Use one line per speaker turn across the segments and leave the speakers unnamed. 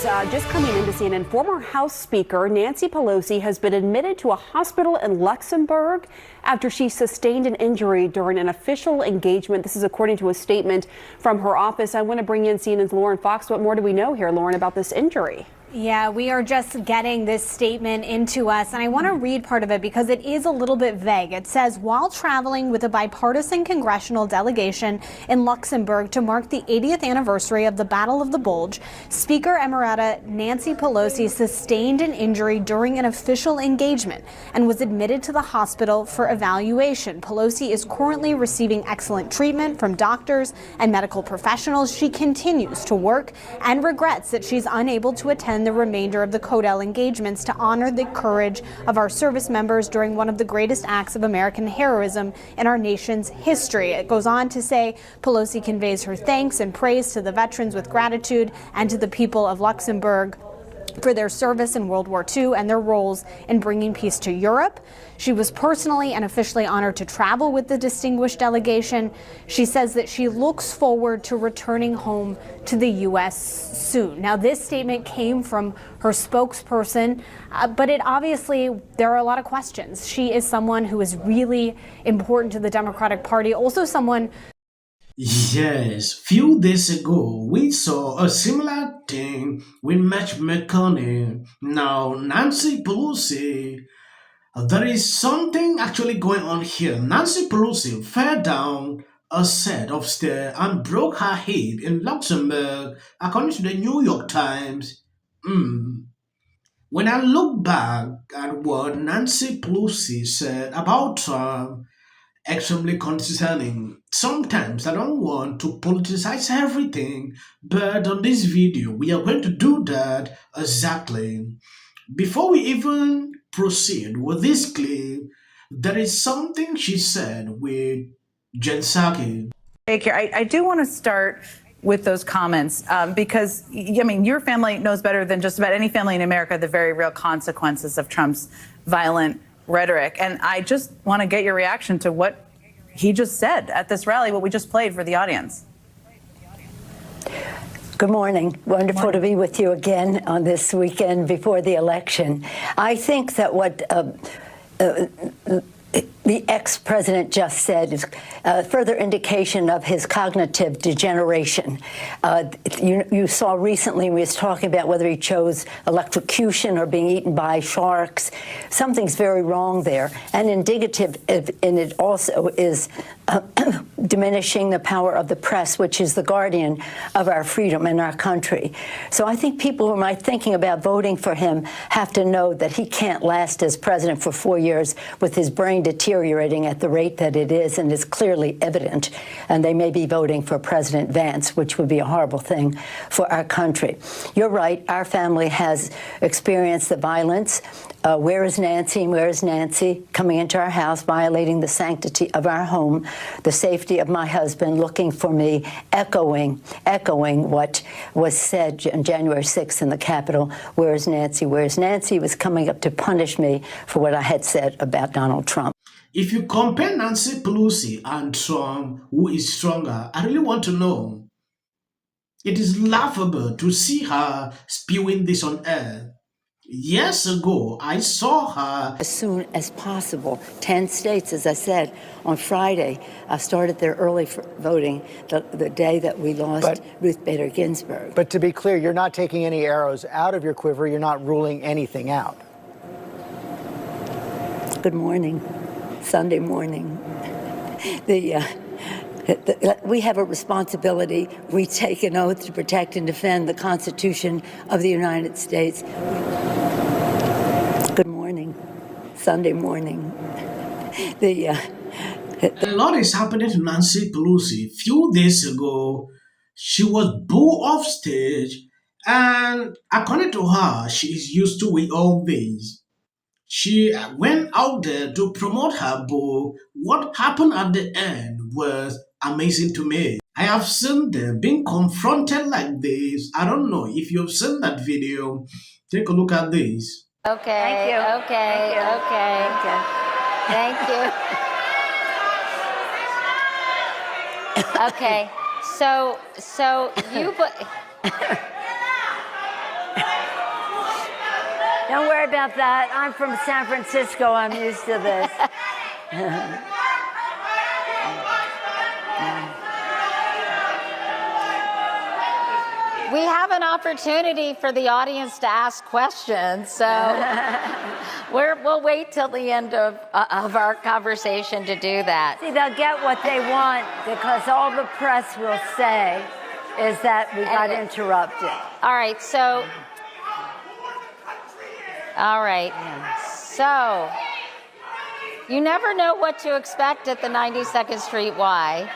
Just coming into CNN, former House Speaker Nancy Pelosi has been admitted to a hospital in Luxembourg after she sustained an injury during an official engagement. This is according to a statement from her office. I want to bring in CNN's Lauren Fox. What more do we know here, Lauren, about this injury?
Yeah, we are just getting this statement into us, and I want to read part of it because it is a little bit vague. It says, while traveling with a bipartisan congressional delegation in Luxembourg to mark the 80th anniversary of the Battle of the Bulge, Speaker Emerita Nancy Pelosi sustained an injury during an official engagement and was admitted to the hospital for evaluation. Pelosi is currently receiving excellent treatment from doctors and medical professionals. She continues to work and regrets that she's unable to attend the remainder of the CODEL engagements to honor the courage of our service members during one of the greatest acts of American heroism in our nation's history. It goes on to say Pelosi conveys her thanks and praise to the veterans with gratitude and to the people of Luxembourg for their service in World War II and their roles in bringing peace to Europe. She was personally and officially honored to travel with the distinguished delegation. She says that she looks forward to returning home to the U.S. soon. Now, this statement came from her spokesperson, but there are a lot of questions. She is someone who is really important to the Democratic Party, also someone.
Yes, few days ago we saw a similar thing with Mitch McConnell. Now Nancy Pelosi, there is something actually going on here. Nancy Pelosi fell down a set of stairs and broke her hip in Luxembourg, according to the New York Times. When I look back at what Nancy Pelosi said about Trump, extremely concerning. Sometimes I don't want to politicize everything, but on this video, we are going to do that exactly. Before we even proceed with this clip, there is something she said with Jen Psaki.
Take care. I do want to start with those comments because, I mean, your family knows better than just about any family in America the very real consequences of Trump's violent rhetoric. And I just want to get your reaction to what he just said at this rally, what we just played for the audience.
Good morning. Wonderful to be with you again on this weekend before the election. I think that what the ex-president just said is a further indication of his cognitive degeneration. You saw recently when he was talking about whether he chose electrocution or being eaten by sharks. Something's very wrong there. And indicative in it also is diminishing the power of the press, which is the guardian of our freedom in our country. So I think people who might thinking about voting for him have to know that he can't last as president for 4 years with his brain deteriorating at the rate that it is, and is clearly evident. And they may be voting for President Vance, which would be a horrible thing for our country. You're right. Our family has experienced the violence. Where is Nancy? Where is Nancy? Coming into our house, violating the sanctity of our home, the safety of my husband, looking for me, echoing what was said on January 6th in the Capitol. Where is Nancy? Where is Nancy? Was coming up to punish me for what I had said about Donald Trump.
If you compare Nancy Pelosi and Trump, who is stronger, I really want to know. It is laughable to see her spewing this on air. Years ago, I saw her
As soon as possible. 10 states, as I said, on Friday. I started there early for voting the day that we lost Ruth Bader Ginsburg.
But to be clear, you're not taking any arrows out of your quiver. You're not ruling anything out.
Good morning. Sunday morning. We have a responsibility. We take an oath to protect and defend the Constitution of the United States. Good morning. Sunday morning.
A lot is happening to Nancy Pelosi. A few days ago, she was booed off stage, and according to her, she is used to it all this. She went out there to promote her book. What happened at the end was amazing to me. I have seen them being confronted like this. I don't know if you've seen that video. Take a look at this.
Okay. Thank you. Okay. Thank you. Okay. So you Don't worry about that. I'm from San Francisco. I'm used to this. We have an opportunity for the audience to ask questions, so we'll wait till the end of our conversation to do that. See, they'll get what they want because all the press will say is that we got interrupted. All right, so you never know what to expect at the 92nd Street Y.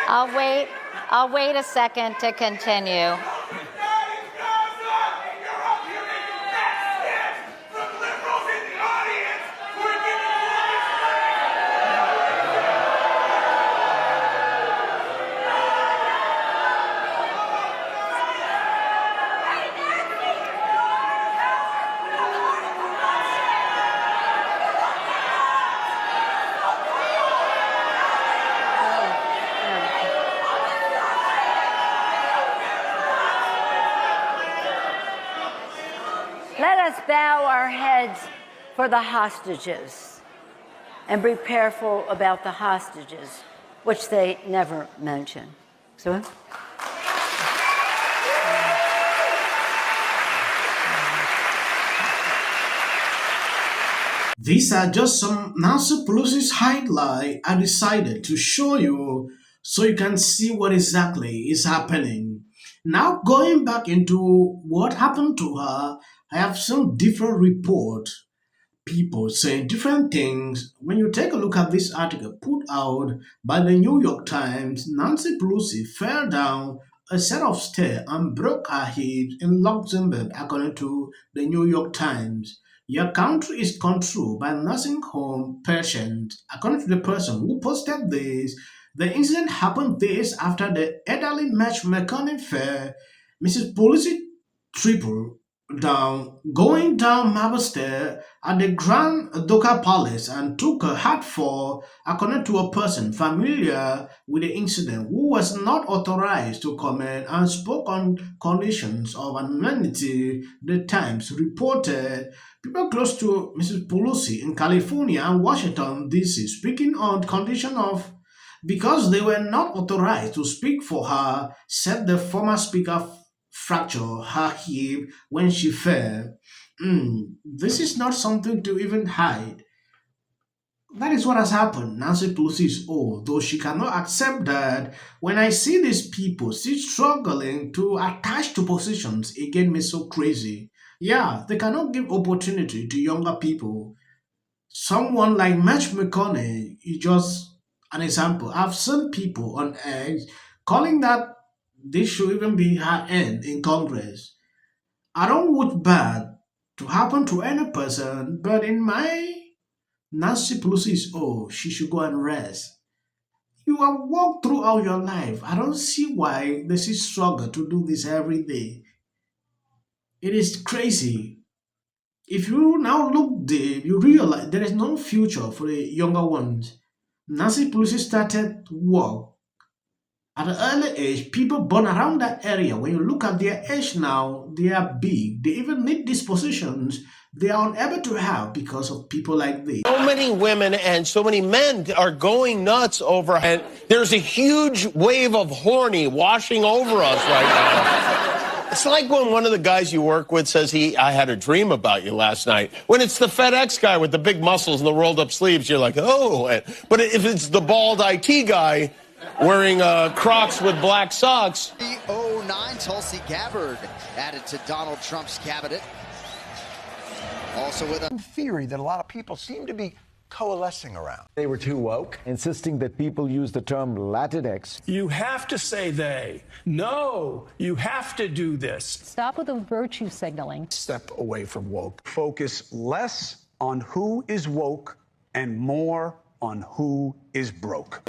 I'll wait a second to continue. Let us bow our heads for the hostages and be prayerful about the hostages, which they never mention. So.
These are just some Nancy Pelosi's highlight I decided to show you so you can see what exactly is happening. Now going back into what happened to her, I have some different reports, people saying different things. When you take a look at this article put out by the New York Times, Nancy Pelosi fell down a set of stairs and broke her hips in Luxembourg, according to the New York Times. Your country is controlled by nursing home patients. According to the person who posted this, the incident happened days after the elderly Mitch McConnell fell. Mrs. Pelosi tripled down, going down marble stair at the Grand Ducal Palace and took a hard fall, according to a person familiar with the incident who was not authorized to comment and spoke on conditions of anonymity. The Times reported people close to Mrs. Pelosi in California and Washington, D.C. speaking on condition of because they were not authorized to speak for her, said the former speaker fractured her hip when she fell. This is not something to even hide. That is what has happened. Nancy Pelosi is old, though she cannot accept that. When I see these people still struggling to attach to positions, it gets me so crazy. Yeah, they cannot give opportunity to younger people. Someone like Mitch McConnell is just an example. I've seen people on edge calling that this should even be her end in Congress. I don't want bad to happen to any person, but in my Nancy Pelosi is old. She should go and rest. You have walked throughout your life. I don't see why they still struggle to do this every day. It is crazy. If you now look deep, you realize there is no future for the younger ones. Nancy Pelosi started work at an early age. People born around that area, when you look at their age now, they are big. They even need these positions they are unable to have because of people like this.
So many women and so many men are going nuts over, and there's a huge wave of horny washing over us right now. It's like when one of the guys you work with says, I had a dream about you last night. When it's the FedEx guy with the big muscles and the rolled up sleeves, you're like, oh. But if it's the bald IT guy wearing Crocs with black socks.
The 09 Tulsi Gabbard added to Donald Trump's cabinet. Also with a
theory that a lot of people seem to be coalescing around.
They were too woke, insisting that people use the term Latinx.
You have to say they. No, you have to do this.
Stop with the virtue signaling.
Step away from woke. Focus less on who is woke and more on who is broke.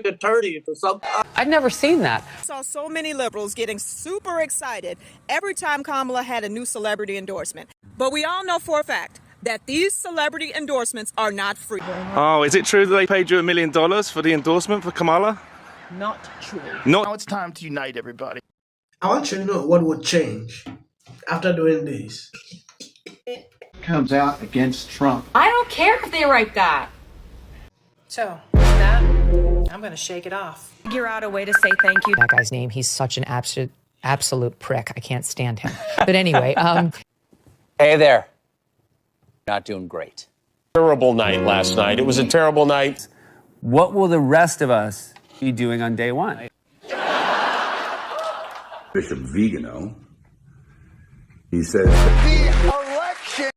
I'd never seen that.
I saw so many liberals getting super excited every time Kamala had a new celebrity endorsement. But we all know for a fact, that these celebrity endorsements are not free.
Oh, is it true that they paid you $1 million for the endorsement for Kamala?
Not true.
Now it's time to unite everybody.
I want you to know what would change after doing this.
Comes out against Trump.
I don't care if they write that.
So, with that, I'm going to shake it off.
Figure out a way to say thank you.
That guy's name, he's such an absolute prick. I can't stand him. But anyway,
Hey there. Not doing great.
Terrible night last night. It was a terrible night.
What will the rest of us be doing on day one?
Bishop Vigano, he says